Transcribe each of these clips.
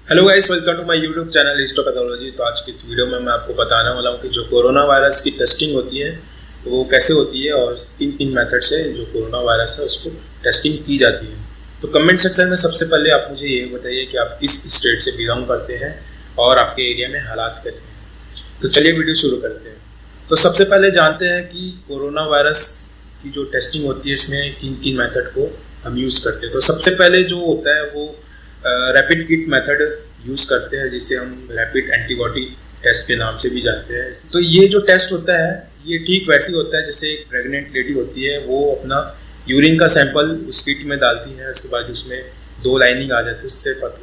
Hello guys, welcome to my YouTube channel histopathology. तो आज की इस वीडियो में मैं आपको बताने वाला हूँ कि जो कोरोना वायरस की टेस्टिंग होती है वो कैसे होती है और किन किन मेथड से जो कोरोना वायरस है उसको टेस्टिंग की जाती है। तो कमेंट सेक्शन में सबसे पहले आप मुझे ये बताइए कि आप किस स्टेट से बिलोंग करते हैं और आपके एरिया में हालात कैसे हैं। तो चलिए वीडियो शुरू करते हैं। तो सबसे पहले जानते हैं कि कोरोना वायरस की जो टेस्टिंग होती है इसमें किन किन मेथड को हम यूज़ करते हैं। तो सबसे पहले जो होता है वो रैपिड किट मेथड यूज़ करते हैं, जिसे हम रैपिड एंटीबॉडी टेस्ट के नाम से भी जानते हैं। तो ये जो टेस्ट होता है ये ठीक वैसे ही होता है जैसे एक प्रेग्नेंट लेडी होती है, वो अपना यूरिन का सैंपल उस किट में डालती है, उसके बाद उसमें 2 लाइनिंग आ जाती है,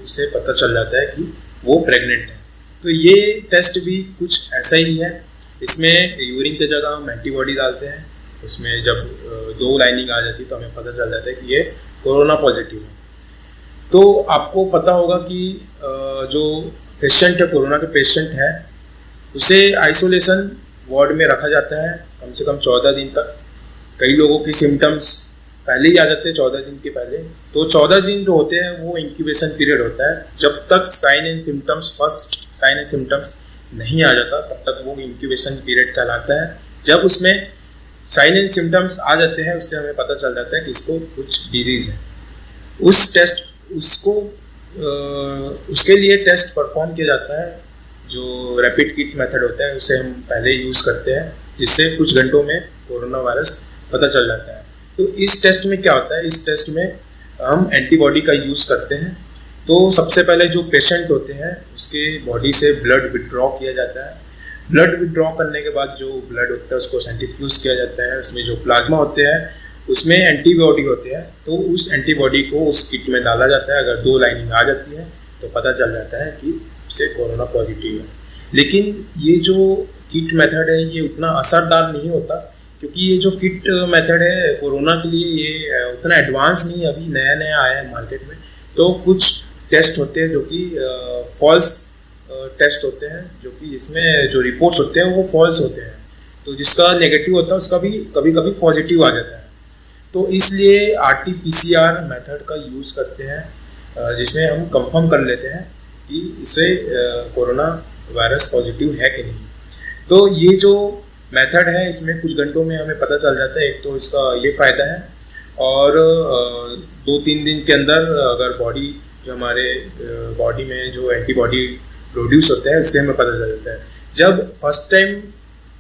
उससे पता चल जाता है कि वो प्रेग्नेंट है। तो ये टेस्ट भी कुछ ऐसा ही है। इसमें यूरिन की जगह हम एंटीबॉडी डालते हैं, उसमें जब 2 लाइनिंग आ जाती है तो हमें पता चल जाता है कि ये कोरोना पॉजिटिव है। तो आपको पता होगा कि जो पेशेंट है, कोरोना के पेशेंट है, उसे आइसोलेशन वार्ड में रखा जाता है कम से कम 14 दिन तक। कई लोगों की सिम्टम्स पहले ही आ जाते हैं 14 दिन के पहले। तो 14 दिन जो होते हैं वो इंक्यूबेशन पीरियड होता है। जब तक फर्स्ट साइन एंड सिम्टम्स नहीं आ जाता तब तक वो इंक्यूबेशन पीरियड कहलाता है। जब उसमें साइन एंड सिम्टम्स आ जाते हैं उससे हमें पता चल जाता है कि इसको कुछ डिजीज़ है। उसके लिए टेस्ट परफॉर्म किया जाता है। जो रैपिड किट मेथड होता है उसे हम पहले यूज़ करते हैं, जिससे कुछ घंटों में कोरोना वायरस पता चल जाता है। तो इस टेस्ट में क्या होता है, इस टेस्ट में हम एंटीबॉडी का यूज़ करते हैं। तो सबसे पहले जो पेशेंट होते हैं उसके बॉडी से ब्लड विड्रॉ किया जाता है। ब्लड विड्रॉ करने के बाद जो ब्लड होता है उसको सेंट्रीफ्यूज किया जाता है। उसमें जो प्लाज्मा होते हैं उसमें एंटीबॉडी होते हैं, तो उस एंटीबॉडी को उस किट में डाला जाता है। अगर 2 लाइनिंग आ जाती है तो पता चल जाता है कि उसे कोरोना पॉजिटिव है। लेकिन ये जो किट मेथड है ये उतना असरदार नहीं होता, क्योंकि ये जो किट मेथड है कोरोना के लिए ये उतना एडवांस नहीं, अभी नया नया आया है मार्केट में। तो कुछ टेस्ट होते हैं जो कि फॉल्स टेस्ट होते हैं, जो कि इसमें जो रिपोर्ट्स होते हैं वो फॉल्स होते हैं। तो जिसका नेगेटिव होता है उसका भी कभी कभी पॉजिटिव आ जाता है। तो इसलिए RT-PCR मेथड का यूज़ करते हैं, जिसमें हम कंफर्म कर लेते हैं कि इससे कोरोना वायरस पॉजिटिव है कि नहीं। तो ये जो मेथड है इसमें कुछ घंटों में हमें पता चल जाता है। एक तो इसका ये फ़ायदा है, और 2-3 दिन के अंदर अगर बॉडी जो हमारे बॉडी में जो एंटीबॉडी प्रोड्यूस होता है उससे हमें पता चल जाता है। जब फर्स्ट टाइम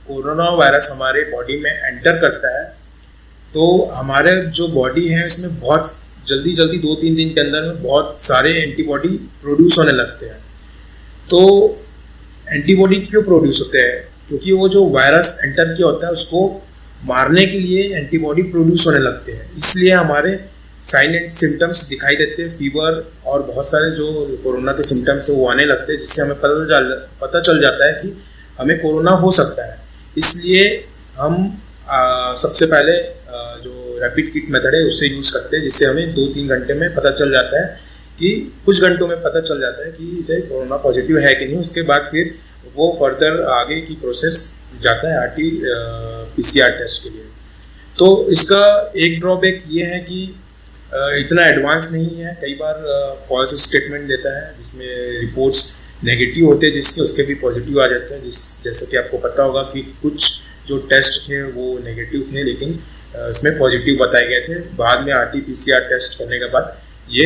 कोरोना वायरस हमारे बॉडी में एंटर करता है तो हमारे जो बॉडी है इसमें बहुत जल्दी 2-3 दिन के अंदर में बहुत सारे एंटीबॉडी प्रोड्यूस होने लगते हैं। तो एंटीबॉडी क्यों प्रोड्यूस होते हैं? क्योंकि वो जो वायरस एंटर किया होता है उसको मारने के लिए एंटीबॉडी प्रोड्यूस होने लगते हैं। इसलिए हमारे साइन एंड सिम्टम्स दिखाई देते हैं, फीवर और बहुत सारे जो कोरोना के सिम्टम्स है वो आने लगते हैं, जिससे हमें पता चल जाता है कि हमें कोरोना हो सकता है। इसलिए हम सबसे पहले जो रैपिड किट मेथड है उससे यूज़ करते हैं, जिससे हमें 2-3 घंटे में पता चल जाता है कि कुछ घंटों में पता चल जाता है कि इसे कोरोना पॉजिटिव है कि नहीं। उसके बाद फिर वो फर्दर आगे की प्रोसेस जाता है RT-PCR टेस्ट के लिए। तो इसका एक ड्रॉबैक ये है कि इतना एडवांस नहीं है। कई बार फॉल्स स्टेटमेंट देता है जिसमें रिपोर्ट्स नेगेटिव होते हैं, जिसके उसके भी पॉजिटिव आ जाते हैं। जैसे कि आपको पता होगा कि कुछ जो टेस्ट थे वो नेगेटिव थे, लेकिन इसमें पॉजिटिव बताए गए थे। बाद में RT-PCR टेस्ट करने के बाद ये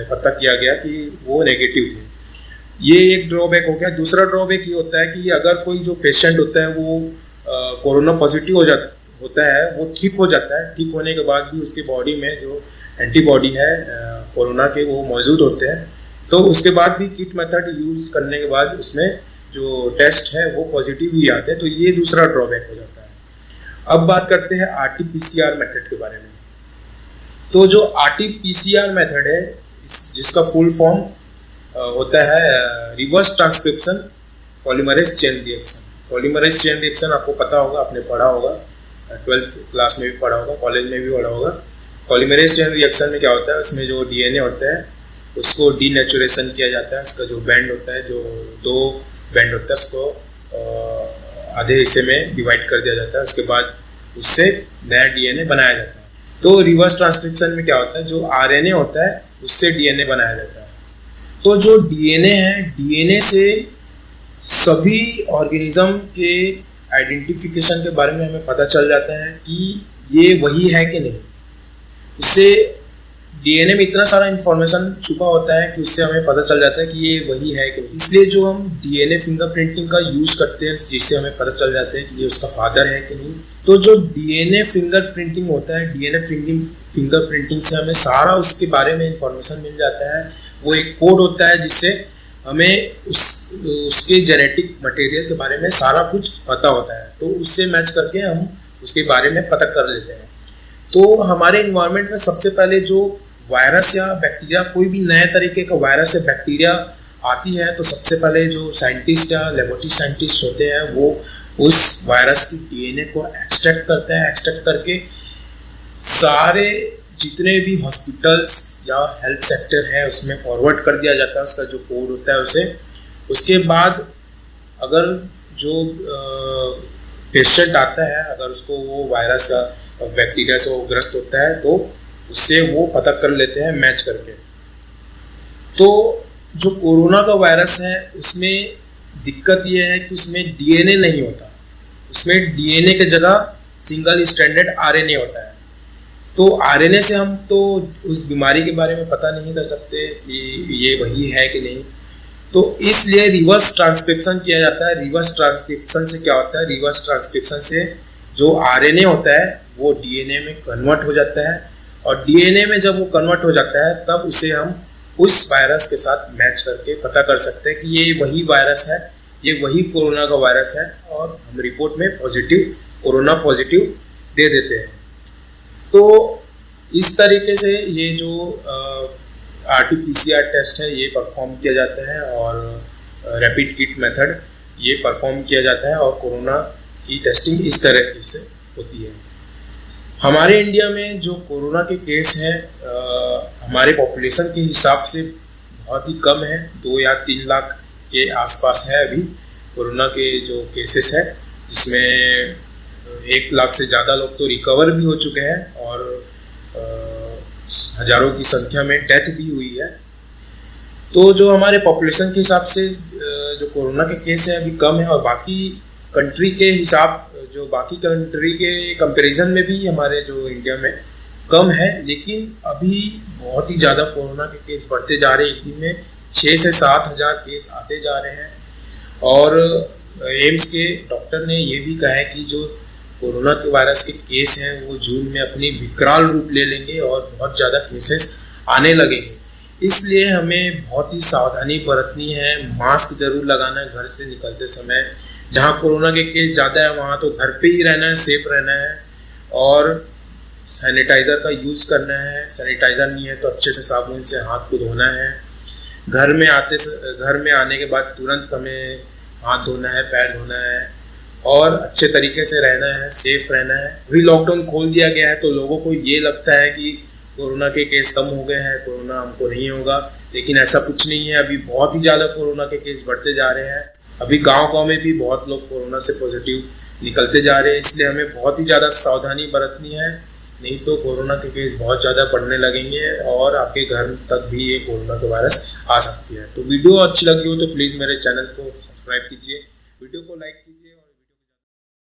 पता किया गया कि वो नेगेटिव थे। ये एक ड्रॉबैक हो गया। दूसरा ड्रॉबैक ये होता है कि अगर कोई जो पेशेंट होता है वो कोरोना पॉजिटिव होता है, वो ठीक हो जाता है। ठीक होने के बाद भी उसके बॉडी में जो एंटीबॉडी है कोरोना के वो मौजूद होते हैं। तो उसके बाद भी किट मेथड यूज़ करने के बाद उसमें जो टेस्ट है वो पॉजिटिव ही आते हैं। तो ये दूसरा ड्रॉबैक हो जाता है। अब बात करते हैं RT-PCR मेथड के बारे में। तो जो RT-PCR मेथड है जिसका फुल फॉर्म होता है reverse transcription polymerase chain reaction. Polymerase chain reaction आपको पता होगा, आपने पढ़ा होगा, 12th क्लास में भी पढ़ा होगा, कॉलेज में भी पढ़ा होगा। पॉलीमरेज चेन रिएक्शन में क्या होता है, उसमें जो DNA होता है उसको डीनेचुरेशन किया जाता है। उसका जो बैंड होता है, जो 2 बैंड होता है, उसको आधे हिस्से में डिवाइड कर दिया जाता है। उसके बाद उससे नया DNA बनाया जाता है। तो रिवर्स ट्रांसक्रिप्शन में क्या होता है, जो RNA होता है उससे DNA बनाया जाता है। तो जो डीएनए है, डीएनए से सभी ऑर्गेनिज्म के आइडेंटिफिकेशन के बारे में हमें पता चल जाता है कि ये वही है कि नहीं। उससे डीएनए में इतना सारा इंफॉर्मेशन छुपा होता है कि उससे हमें पता चल जाता है कि ये वही है कि नहीं। इसलिए जो हम डीएनए फिंगरप्रिंटिंग का यूज करते हैं, जिससे हमें पता चल जाता है कि ये उसका फादर है कि नहीं। तो जो डीएनए फिंगरप्रिंटिंग होता है, डीएनए फिंगरप्रिंटिंग से हमें सारा उसके बारे में इंफॉर्मेशन मिल जाता है। वो एक कोड होता है जिससे हमें उसके जेनेटिक मटेरियल के बारे में सारा कुछ पता होता है। तो उससे मैच करके हम उसके बारे में पता कर लेते हैं। तो हमारे इन्वायरमेंट में सबसे पहले जो वायरस या बैक्टीरिया, कोई भी नए तरीके का वायरस या बैक्टीरिया आती है, तो सबसे पहले जो साइंटिस्ट या लेबोरेटरी साइंटिस्ट होते हैं वो उस वायरस की डीएनए को एक्सट्रैक्ट करते हैं। एक्सट्रैक्ट करके सारे जितने भी हॉस्पिटल्स या हेल्थ सेक्टर है उसमें फॉरवर्ड कर दिया जाता है, उसका जो कोड होता है उसे। उसके बाद अगर जो पेशेंट आता है, अगर उसको वो वायरस या बैक्टीरिया से वो ग्रस्त होता है, तो उससे वो पता कर लेते हैं मैच करके। तो जो कोरोना का वायरस है उसमें दिक्कत ये है कि उसमें डीएनए नहीं होता, उसमें डीएनए की जगह सिंगल स्ट्रैंडेड आरएनए होता है। तो आरएनए से हम तो उस बीमारी के बारे में पता नहीं कर सकते कि ये वही है कि नहीं। तो इसलिए रिवर्स ट्रांसक्रिप्शन किया जाता है। रिवर्स ट्रांसक्रिप्शन से क्या होता है, रिवर्स ट्रांसक्रिप्शन से जो आरएनए होता है वो डीएनए में कन्वर्ट हो जाता है, और डीएनए में जब वो कन्वर्ट हो जाता है तब उसे हम उस वायरस के साथ मैच करके पता कर सकते हैं कि ये वही वायरस है, ये वही कोरोना का वायरस है, और हम रिपोर्ट में पॉजिटिव, कोरोना पॉजिटिव दे देते हैं। तो इस तरीके से ये जो RT-PCR टेस्ट है ये परफॉर्म किया जाता है, और रैपिड किट मेथड ये परफॉर्म किया जाता है, और कोरोना की टेस्टिंग इस तरह से होती है। हमारे इंडिया में जो कोरोना के केस हैं हमारे पॉपुलेशन के हिसाब से बहुत ही कम है, 2 या 3 लाख के आसपास है अभी कोरोना के जो केसेस हैं, जिसमें 1 लाख से ज़्यादा लोग तो रिकवर भी हो चुके हैं, और हज़ारों की संख्या में डेथ भी हुई है। तो जो हमारे पॉपुलेशन के हिसाब से जो कोरोना के केस हैं अभी कम है, और बाकी कंट्री के हिसाब, जो बाकी कंट्री के कंपैरिजन में भी हमारे जो इंडिया में कम है, लेकिन अभी बहुत ही ज़्यादा कोरोना के केस बढ़ते जा रहे हैं। एक दिन में 6 से 7 हज़ार केस आते जा रहे हैं, और एम्स के डॉक्टर ने ये भी कहा है कि जो कोरोना के वायरस के केस हैं वो जून में अपनी विकराल रूप ले लेंगे और बहुत ज़्यादा केसेस आने लगेंगे। इसलिए हमें बहुत ही सावधानी बरतनी है, मास्क जरूर लगाना है घर से निकलते समय। जहाँ कोरोना के केस ज़्यादा है वहाँ तो घर पे ही रहना है, सेफ रहना है, और सैनिटाइज़र का यूज़ करना है। सैनिटाइज़र नहीं है तो अच्छे से साबुन से हाथ को धोना है। घर में आने के बाद तुरंत हमें हाथ धोना है, पैर धोना है, और अच्छे तरीके से रहना है, सेफ रहना है। अभी लॉकडाउन खोल दिया गया है तो लोगों को ये लगता है कि कोरोना के केस कम हो गए हैं, कोरोना हमको नहीं होगा, लेकिन ऐसा कुछ नहीं है। अभी बहुत ही ज़्यादा कोरोना के केस बढ़ते जा रहे हैं। अभी गांव में भी बहुत लोग कोरोना से पॉजिटिव निकलते जा रहे हैं। इसलिए हमें बहुत ही ज़्यादा सावधानी बरतनी है, नहीं तो कोरोना के केस बहुत ज़्यादा बढ़ने लगेंगे और आपके घर तक भी ये कोरोना का वायरस आ सकती है। तो वीडियो अच्छी लगी हो तो प्लीज़ मेरे चैनल को सब्सक्राइब कीजिए, वीडियो को लाइक